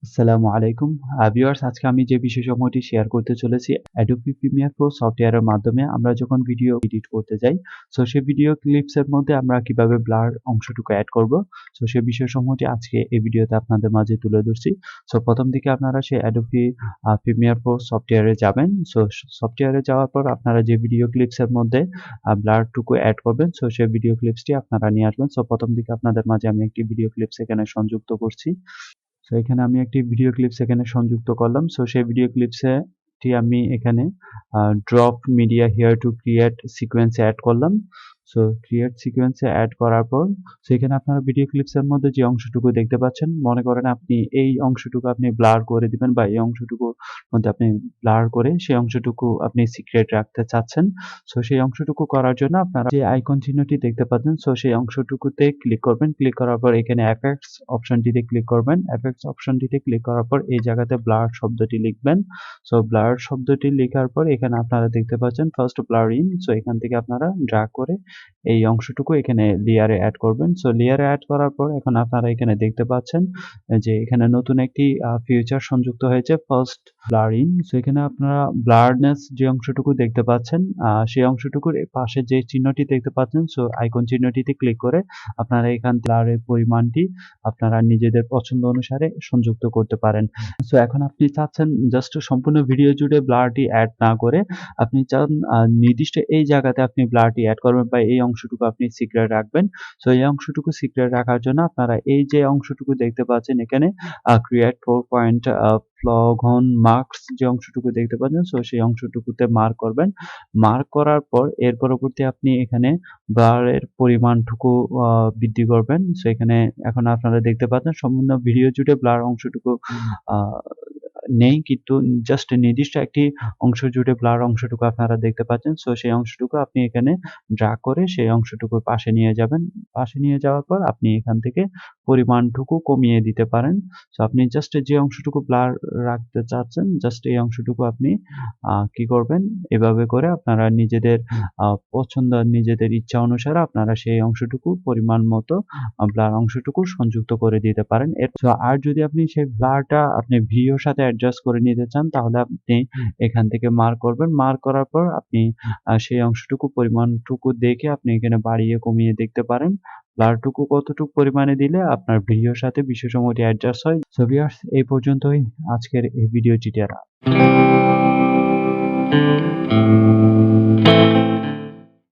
আসসালামু আলাইকুম। ভিউয়ার্স, আজকে আমি যে বিষয়সমূহটি শেয়ার করতে চলেছি Adobe Premiere Pro সফটওয়্যারের মাধ্যমে আমরা যখন ভিডিও এডিট করতে যাই, সেই ভিডিও ক্লিপস এর মধ্যে আমরা কিভাবে ব্লার অংশটুকু এড করব। সেই বিষয়সমূহটি আজকে এই ভিডিওতে আপনাদের মাঝে তুলে ধরছি। প্রথম দিকে আপনারা সেই Adobe Premiere Pro সফটওয়্যারে যাবেন। সফটওয়্যারে যাওয়ার পর আপনারা যে ভিডিও ক্লিপস এর মধ্যে ব্লারটুকু এড করবেন, সেই ভিডিও ক্লিপসটি আপনারা নিয়ে আসবেন। প্রথম দিকে আপনাদের মাঝে আমি একটি ভিডিও ক্লিপস এখানে সংযুক্ত করছি। এখানে আমি একটি ভিডিও ক্লিপস এখানে সংযুক্ত করলাম। সেই ভিডিও ক্লিপসে টি আমি এখানে drop media here to create sequence এ এড করলাম। ক্রিয়েট সিকোয়েন্স এ এড করার পর এখানে আপনারা ভিডিও ক্লিপস এর মধ্যে যে অংশটুকু দেখতে পাচ্ছেন, মনে করেন আপনি এই অংশটুকু আপনি ব্লার করে দিবেন বা এই অংশটুকুর মধ্যে আপনি ব্লার করে সেই অংশটুকু আপনি সিক্রেট রাখতে চাচ্ছেন। সেই অংশটুকু করার জন্য আপনারা যে আইকন চিহ্নটি দেখতে পাচ্ছেন, সেই অংশটুকুতে ক্লিক করবেন। ক্লিক করার পর এখানে এফেক্টস অপশনটিতে ক্লিক করবেন। এফেক্টস অপশনটিতে ক্লিক করার পর এই জায়গাতে ব্লার শব্দটি লিখবেন। ব্লার শব্দটি লেখার পর এখানে আপনারা দেখতে পাচ্ছেন ফার্স্ট ব্লার ইন। এখান থেকে আপনারা ড্র্যাগ করে এই অংশটুকু এখানে লেয়ারে অ্যাড করবেন। লেয়ারে অ্যাড করার পর এখন আপনারা এখানে দেখতে পাচ্ছেন যে এখানে নতুন একটি ফিচার সংযুক্ত হয়েছে, ফার্স্ট ব্লার ইন। এখানে আপনারা ব্লারনেস যে অংশটুকু দেখতে পাচ্ছেন, সেই অংশটুকুর পাশে যে চিহ্নটি দেখতে পাচ্ছেন, আইকন চিহ্নটিতে ক্লিক করে আপনারা এখান থেকে ব্লারের পরিমাণটি আপনারা নিজেদের পছন্দ অনুসারে সংযুক্ত করতে পারেন। এখন আপনি চাচ্ছেন জাস্ট সম্পূর্ণ ভিডিও জুড়ে ব্লারটি অ্যাড না করে আপনি চান নির্দিষ্ট এই জায়গাতে আপনি ব্লারটি অ্যাড করবেন বা এই অংশটুকু আপনি সিক্রেট রাখবেন। এই অংশটুকু সিক্রেট রাখার জন্য আপনারা এই যে অংশটুকু দেখতে পাচ্ছেন এখানে ক্রিয়েট 4 পয়েন্ট প্লগন মার্কস যে অংশটুকু দেখতে পাচ্ছেন, সেই অংশটুকুতে মার্ক করবেন। মার্ক করার পর এর পরবর্তী আপনি এখানে ব্লারের পরিমাণটুকু বৃদ্ধি করবেন। এখানে এখন আপনারা দেখতে পাচ্ছেন সম্পূর্ণ ভিডিও জুড়ে ব্লার অংশটুকু আহ নেই, কিন্তু জাস্ট নির্দিষ্ট একটি অংশ জুড়ে ব্লার অংশটুকু আপনারা দেখতে পাচ্ছেন। সেই অংশটুকু আপনি এখানে ড্র্যাগ করে সেই অংশটুকুর পাশে নিয়ে যাবেন। পাশে নিয়ে যাওয়ার পর আপনি এখান থেকে পরিমাণটুকু কমিয়ে দিতে পারেন। আপনি জাস্ট যে অংশটুকু ব্লার রাখতে চাচ্ছেন, জাস্ট এই অংশটুকু আপনি কি করবেন, এভাবে করে আপনারা নিজেদের পছন্দ নিজেদের ইচ্ছা অনুসারে আপনারা সেই অংশটুকু পরিমাণ মতো ব্লার অংশটুকু সংযুক্ত করে দিতে পারেন। আর যদি আপনি সেই ব্লারটা আপনি ভিডিওর সাথে অ্যাডজাস্ট করে নিতে চান, তাহলে আপনি এখান থেকে মার্ক করবেন। মার্ক করার পর আপনি সেই অংশটুকু পরিমাণটুকু দেখে আপনি এখানে বাড়িয়ে কমিয়ে দেখতে পারেন। ব্লারটুকু কতটুকু পরিমাণে দিলে আপনার ভিডিওর সাথে বিষয়সমূহটি অ্যাডজাস্ট হয়। ভিউয়ার্স, এই পর্যন্তই আজকের এই ভিডিও টিউটোরিয়াল।